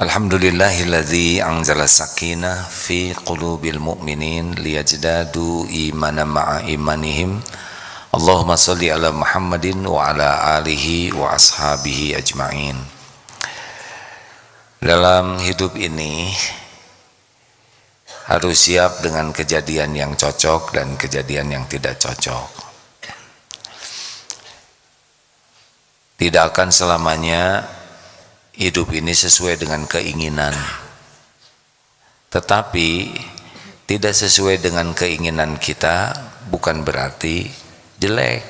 Alhamdulillahilladzi anzala sakinah fi qulubil mu'minin liyajdadu imanan ma'a imanihim. Allahumma sholli ala Muhammadin wa ala alihi wa ashabihi ajma'in. Dalam hidup ini harus siap dengan kejadian yang cocok dan kejadian yang tidak cocok. Tidak akan selamanya hidup ini sesuai dengan keinginan, tetapi tidak sesuai dengan keinginan kita bukan berarti jelek,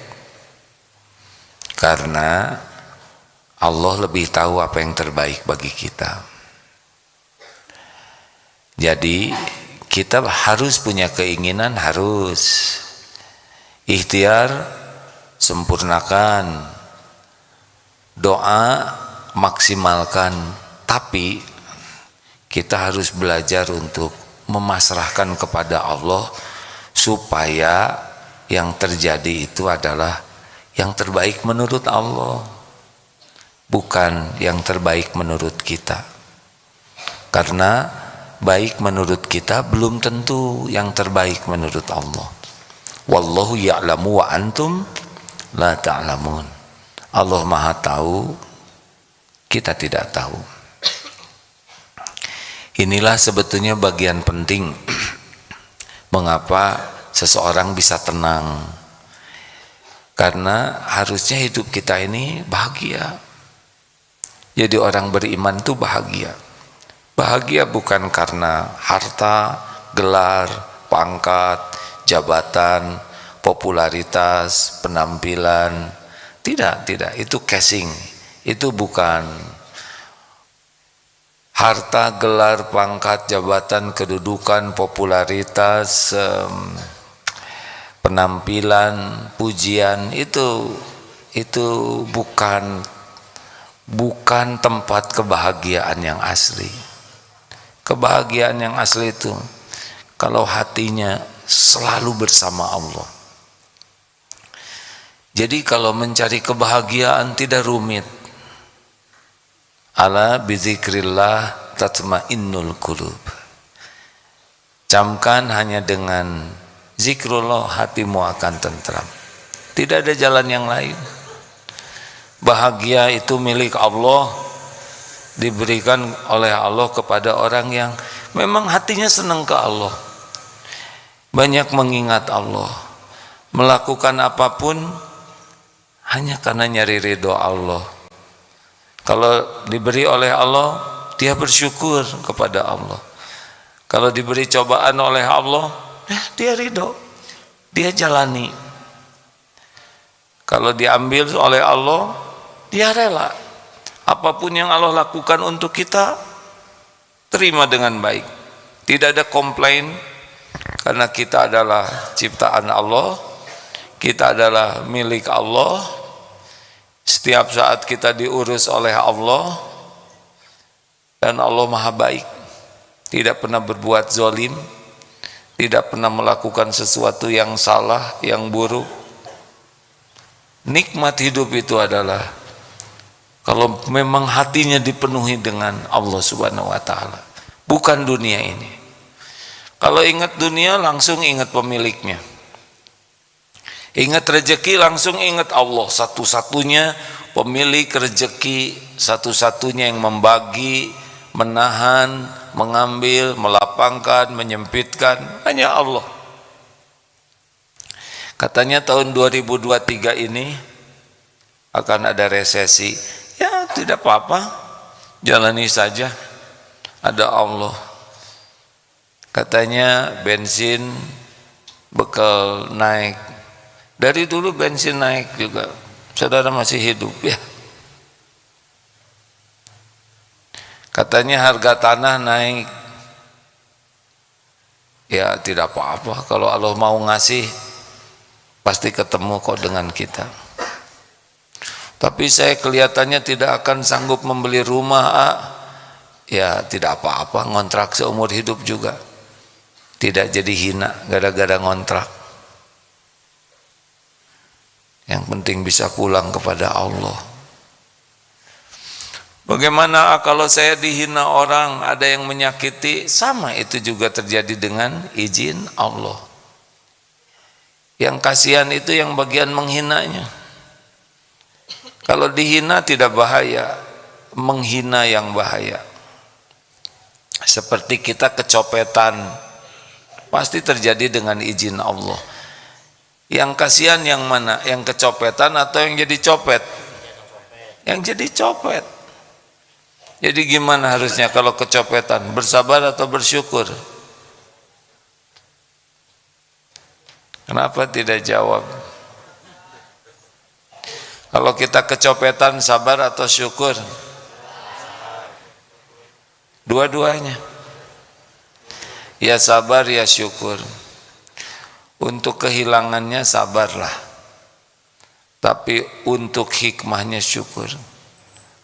karena Allah lebih tahu apa yang terbaik bagi kita. Jadi kita harus punya keinginan, harus ikhtiar, sempurnakan, doa maksimalkan, tapi kita harus belajar untuk memasrahkan kepada Allah supaya yang terjadi itu adalah yang terbaik menurut Allah, bukan yang terbaik menurut kita. Karena baik menurut kita belum tentu yang terbaik menurut Allah. Wallahu ya'lamu wa antum la ta'lamun. Allah Maha tahu, kita tidak tahu. Inilah sebetulnya bagian penting mengapa seseorang bisa tenang, karena harusnya hidup kita ini bahagia. Jadi orang beriman itu bahagia. Bahagia bukan karena harta, gelar, pangkat, jabatan, popularitas, penampilan. Tidak, itu casing. Itu bukan harta, gelar, pangkat, jabatan, kedudukan, popularitas, penampilan, pujian. Itu bukan tempat kebahagiaan yang asli. Kebahagiaan yang asli itu kalau hatinya selalu bersama Allah. Jadi kalau mencari kebahagiaan tidak rumit. Ala bizikrillah tatmainnul qulub. Camkan hanya dengan zikrullah hatimu akan tentram. Tidak ada jalan yang lain. Bahagia itu milik Allah, diberikan oleh Allah kepada orang yang memang hatinya senang ke Allah, banyak mengingat Allah, melakukan apapun hanya karena nyari ridho Allah. Kalau diberi oleh Allah, dia bersyukur kepada Allah. Kalau diberi cobaan oleh Allah, dia ridho, dia jalani. Kalau diambil oleh Allah, dia rela. Apapun yang Allah lakukan untuk kita, terima dengan baik. Tidak ada komplain, karena kita adalah ciptaan Allah, kita adalah milik Allah. Setiap saat kita diurus oleh Allah, dan Allah Maha baik, tidak pernah berbuat zalim, tidak pernah melakukan sesuatu yang salah, yang buruk. Nikmat hidup itu adalah kalau memang hatinya dipenuhi dengan Allah Subhanahu wa taala, bukan dunia ini. Kalau ingat dunia langsung ingat pemiliknya. Ingat rezeki langsung ingat Allah, satu-satunya pemilik rezeki, satu-satunya yang membagi, menahan, mengambil, melapangkan, menyempitkan, hanya Allah. Katanya tahun 2023 ini akan ada resesi. Ya tidak apa-apa, jalani saja, ada Allah. Katanya bensin bekal naik. Dari dulu bensin naik juga, saudara masih hidup ya. Katanya harga tanah naik. Ya tidak apa-apa, kalau Allah mau ngasih pasti ketemu kok dengan kita. Tapi saya kelihatannya tidak akan sanggup membeli rumah. Ya tidak apa-apa, ngontrak seumur hidup juga. Tidak jadi hina gara-gara ngontrak. Yang penting bisa pulang kepada Allah. Bagaimana kalau saya dihina orang, ada yang menyakiti, sama itu juga terjadi dengan izin Allah. Yang kasihan itu yang bagian menghinanya. Kalau dihina tidak bahaya, menghina yang bahaya. Seperti kita kecopetan, pasti terjadi dengan izin Allah. Yang kasihan yang mana? Yang kecopetan atau yang jadi copet? Yang jadi copet. Jadi gimana harusnya kalau kecopetan? Bersabar atau bersyukur? Kenapa tidak jawab? Kalau kita kecopetan, sabar atau syukur? Dua-duanya. Ya sabar, ya syukur. Untuk kehilangannya sabarlah, tapi untuk hikmahnya syukur.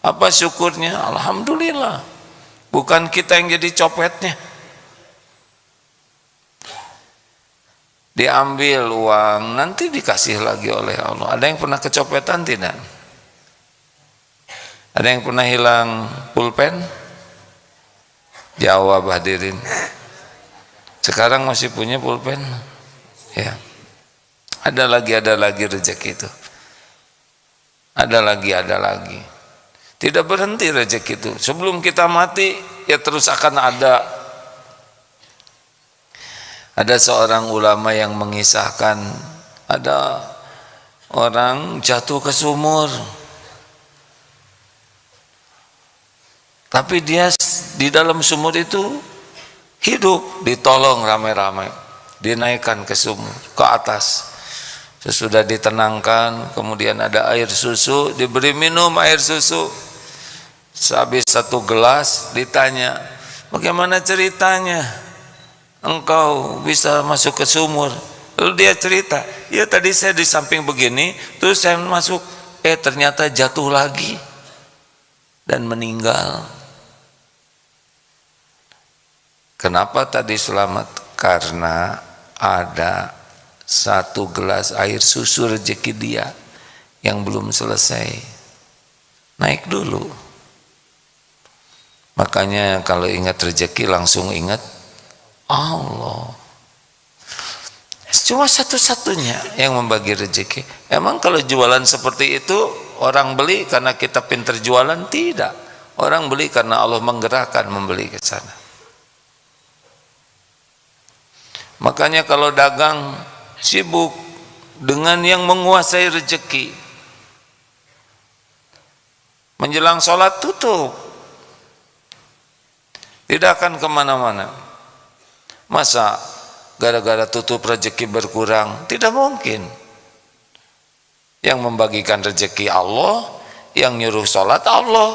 Apa syukurnya? Alhamdulillah, bukan kita yang jadi copetnya. Diambil uang, nanti dikasih lagi oleh Allah. Ada yang pernah kecopetan tidak? Ada yang pernah hilang pulpen? Jawab hadirin. Sekarang masih punya pulpen? Ya. Ada lagi rezeki itu. Ada lagi. Tidak berhenti rezeki itu. Sebelum kita mati, ya terus akan ada. Ada seorang ulama yang mengisahkan, ada orang jatuh ke sumur, tapi dia di dalam sumur itu hidup, ditolong ramai-ramai, dinaikkan ke sumur, ke atas. Sesudah ditenangkan, kemudian ada air susu, diberi minum air susu. Sehabis 1 gelas, ditanya, bagaimana ceritanya engkau bisa masuk ke sumur? Lalu dia cerita, ya tadi saya di samping begini, terus saya masuk, ternyata jatuh lagi dan meninggal. Kenapa tadi selamat? Karena ada 1 gelas air susu rezeki dia yang belum selesai, naik dulu. Makanya kalau ingat rezeki langsung ingat Allah. Cuma satu-satunya yang membagi rezeki. Emang kalau jualan seperti itu orang beli karena kita pintar jualan? Tidak. Orang beli karena Allah menggerakkan membeli ke sana. Makanya kalau dagang sibuk dengan yang menguasai rezeki. Menjelang sholat tutup. Tidak akan kemana-mana. Masa gara-gara tutup rezeki berkurang? Tidak mungkin. Yang membagikan rezeki Allah, yang nyuruh sholat Allah.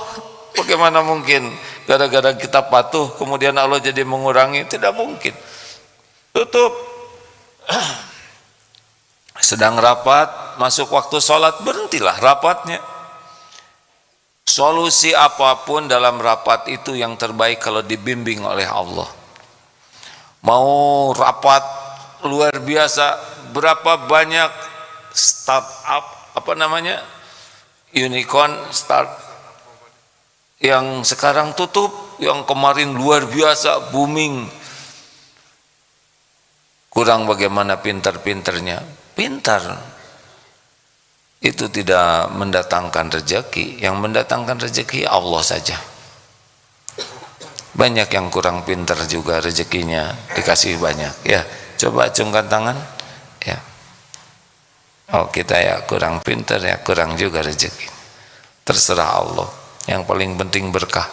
Bagaimana mungkin gara-gara kita patuh kemudian Allah jadi mengurangi? Tidak mungkin. Tutup. Sedang rapat, masuk waktu sholat, berhentilah rapatnya. Solusi apapun dalam rapat itu yang terbaik kalau dibimbing oleh Allah. Mau rapat luar biasa, berapa banyak startup, unicorn start yang sekarang tutup, yang kemarin luar biasa booming. Kurang bagaimana pintar-pintarnya, pintar. Itu tidak mendatangkan rezeki. Yang mendatangkan rezeki Allah saja. Banyak yang kurang pintar juga rezekinya dikasih banyak. Ya, coba acungkan tangan. Ya. Oh, kita ya kurang pintar, ya kurang juga rezeki. Terserah Allah. Yang paling penting berkah.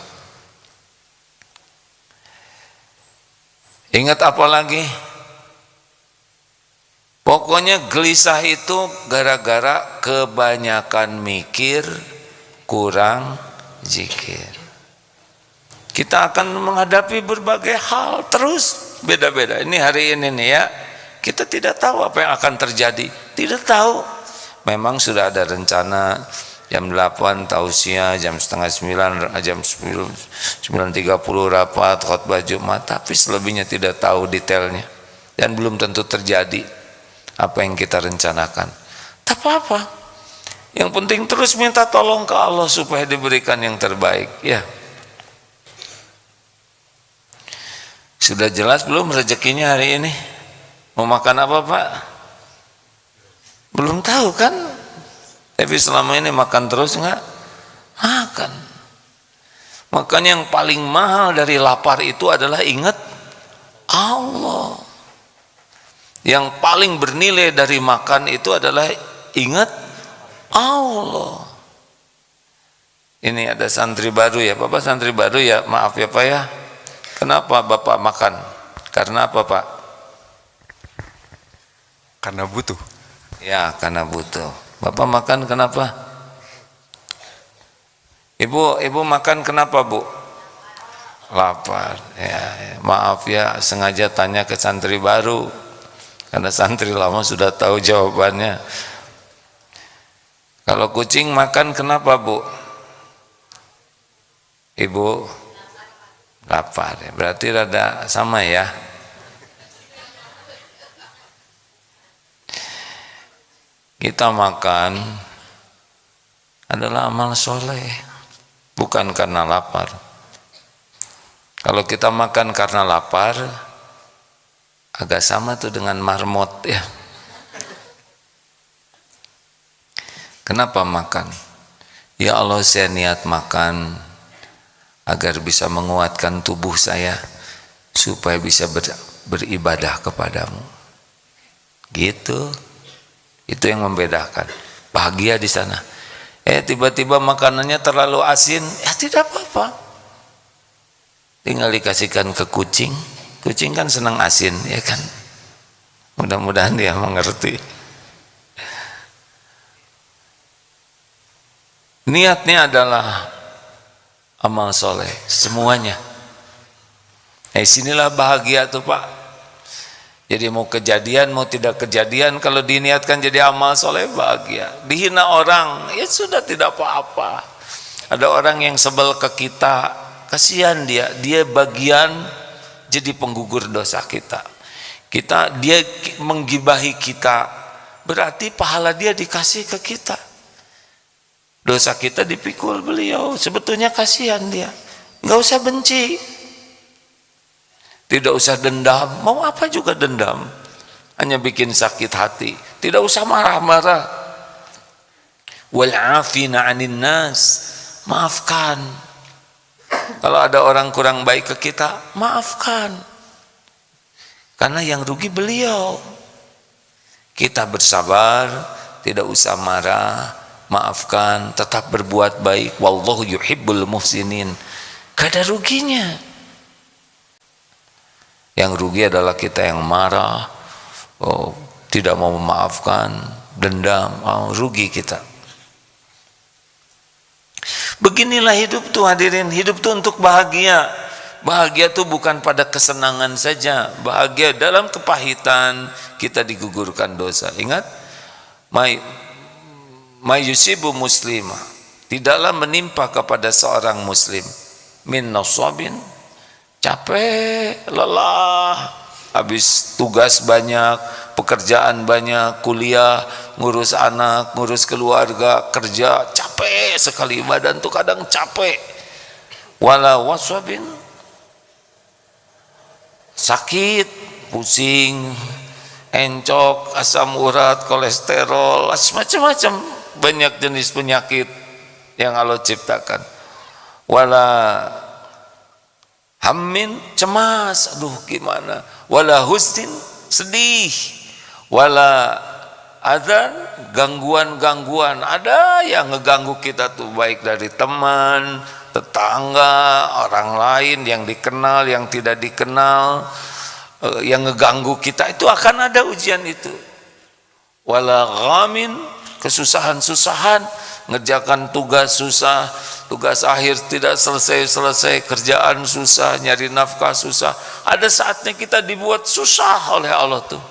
Ingat apa lagi? Pokoknya gelisah itu gara-gara kebanyakan mikir, kurang zikir. Kita akan menghadapi berbagai hal terus beda-beda. Ini hari ini nih ya, kita tidak tahu apa yang akan terjadi. Tidak tahu. Memang sudah ada rencana jam 8 tausiah, jam setengah 9, jam 9.30 rapat, khutbah Jumat. Tapi selebihnya tidak tahu detailnya. Dan belum tentu terjadi apa yang kita rencanakan. Tak apa-apa. Yang penting terus minta tolong ke Allah supaya diberikan yang terbaik, ya. Sudah jelas belum rezekinya hari ini? Mau makan apa, Pak? Belum tahu kan? Tapi selama ini makan terus enggak? Makan. Makanya yang paling mahal dari lapar itu adalah ingat Allah. Yang paling bernilai dari makan itu adalah ingat Allah. Ini ada santri baru ya, Bapak santri baru ya, maaf ya Pak ya. Kenapa Bapak makan? Karena apa Pak? Karena butuh. Ya, karena butuh. Bapak makan kenapa? Ibu makan kenapa Bu? Lapar. Ya, maaf ya, sengaja tanya ke santri baru. Karena santri lama sudah tahu jawabannya. Kalau kucing makan kenapa Bu? Ibu lapar ya. Berarti rada sama ya. Kita makan adalah amal soleh, bukan karena lapar. Kalau kita makan karena lapar, agak sama tuh dengan marmot ya. Kenapa makan? Ya Allah, saya niat makan agar bisa menguatkan tubuh saya supaya bisa beribadah kepadamu. Gitu. Itu yang membedakan. Bahagia di sana. Tiba-tiba makanannya terlalu asin, ya tidak apa-apa. Tinggal dikasihkan ke kucing. Kucing kan senang asin, ya kan? Mudah-mudahan dia mengerti. Niatnya adalah amal soleh, semuanya. Sinilah bahagia tuh Pak. Jadi mau kejadian, mau tidak kejadian, kalau diniatkan jadi amal soleh bahagia. Dihina orang, ya sudah tidak apa-apa. Ada orang yang sebel ke kita, kasihan dia bagian jadi penggugur dosa kita. Dia menggibahi kita, berarti pahala dia dikasih ke kita. Dosa kita dipikul beliau, sebetulnya kasihan dia. Nggak usah benci. Tidak usah dendam, mau apa juga dendam, hanya bikin sakit hati. Tidak usah marah-marah. Wal 'afina 'anil nas, maafkan. Kalau ada orang kurang baik ke kita, maafkan. Karena yang rugi beliau. Kita bersabar, tidak usah marah, maafkan, tetap berbuat baik. Wallahu yuhibbul muhsinin. Gak ada ruginya. Yang rugi adalah kita yang marah, tidak mau memaafkan, dendam, rugi kita. Beginilah hidup tuh hadirin, hidup tuh untuk bahagia. Bahagia tuh bukan pada kesenangan saja, bahagia dalam kepahitan kita digugurkan dosa. Ingat, mayusibu muslimah, tidaklah menimpa kepada seorang muslim min nasabin, capek, lelah, habis tugas banyak, pekerjaan banyak, kuliah, ngurus anak, ngurus keluarga, kerja, capek sekali, badan tuh kadang capek. Wala waswabin, sakit, pusing, encok, asam urat, kolesterol, macam-macam, banyak jenis penyakit yang Allah ciptakan. Wala hammin, cemas, aduh gimana, wala husnin, sedih, wala adzan, gangguan-gangguan. Ada yang ngeganggu kita tuh, baik dari teman, tetangga, orang lain, yang dikenal, yang tidak dikenal, yang ngeganggu kita, itu akan ada ujian itu. Wala ghamin, kesusahan-susahan, ngerjakan tugas susah, tugas akhir tidak selesai-selesai, kerjaan susah, nyari nafkah susah. Ada saatnya kita dibuat susah oleh Allah tuh.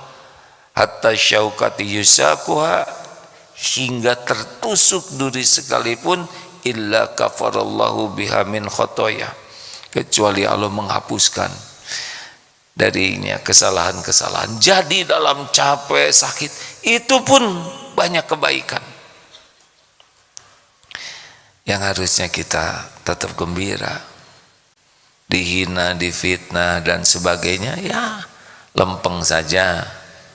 Hatta syaukati yusakuha, hingga tertusuk duri sekalipun, illa kafarallahu biha min khotoya, kecuali Allah menghapuskan darinya kesalahan-kesalahan. Jadi dalam capek, sakit, itu pun banyak kebaikan. yang harusnya kita tetap gembira. Dihina, difitnah dan sebagainya, ya lempeng saja,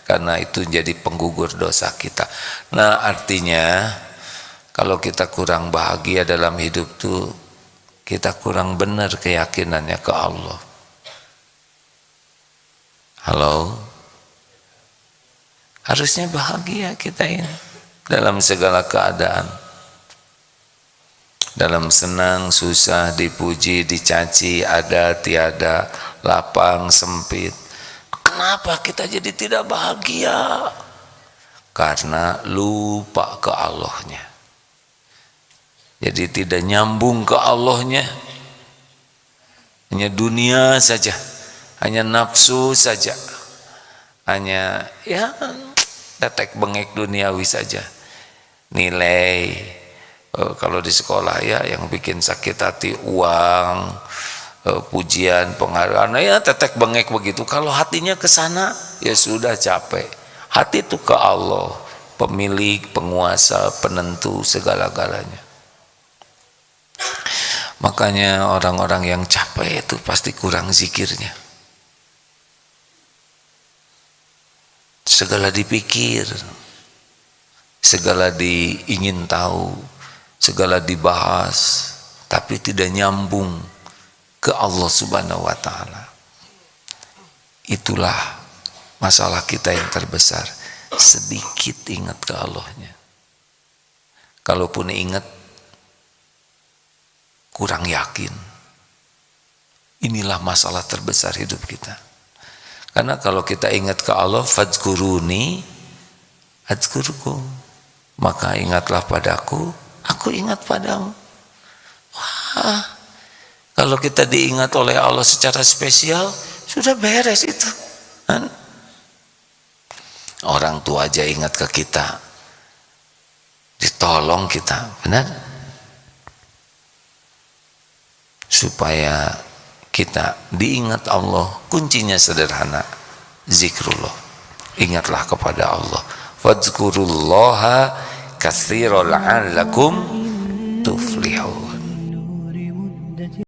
karena itu jadi penggugur dosa kita. Nah, artinya kalau kita kurang bahagia dalam hidup tuh, kita kurang benar keyakinannya ke Allah. Halo? Harusnya bahagia kita ini dalam segala keadaan. Dalam senang, susah, dipuji, dicaci, ada, tiada, lapang, sempit. Kenapa kita jadi tidak bahagia? Karena lupa ke Allahnya. Jadi tidak nyambung ke Allahnya. Hanya dunia saja, hanya nafsu saja, hanya ya tetek bengek duniawi saja. Nilai, kalau di sekolah ya yang bikin sakit hati uang, pujian, penghargaan, ya tetek bengek begitu. Kalau hatinya ke sana, ya sudah capek. Hati itu ke Allah, pemilik, penguasa, penentu segala-galanya. Makanya orang-orang yang capek itu pasti kurang zikirnya. Segala dipikir, segala diingin tahu, segala dibahas, tapi tidak nyambung ke Allah Subhanahu wa Ta'ala. Itulah masalah kita yang terbesar. Sedikit ingat ke Allahnya. Kalaupun ingat, kurang yakin. Inilah masalah terbesar hidup kita. Karena kalau kita ingat ke Allah, fadzkuruni adzkurkum, maka ingatlah padaku, aku ingat padamu. Wah, kalau kita diingat oleh Allah secara spesial, sudah beres itu. Orang tua aja ingat ke kita, ditolong kita, benar? Supaya kita diingat Allah, kuncinya sederhana, zikrullah. Ingatlah kepada Allah. Fadzkurullaha katsiran la'allakum tuflihun.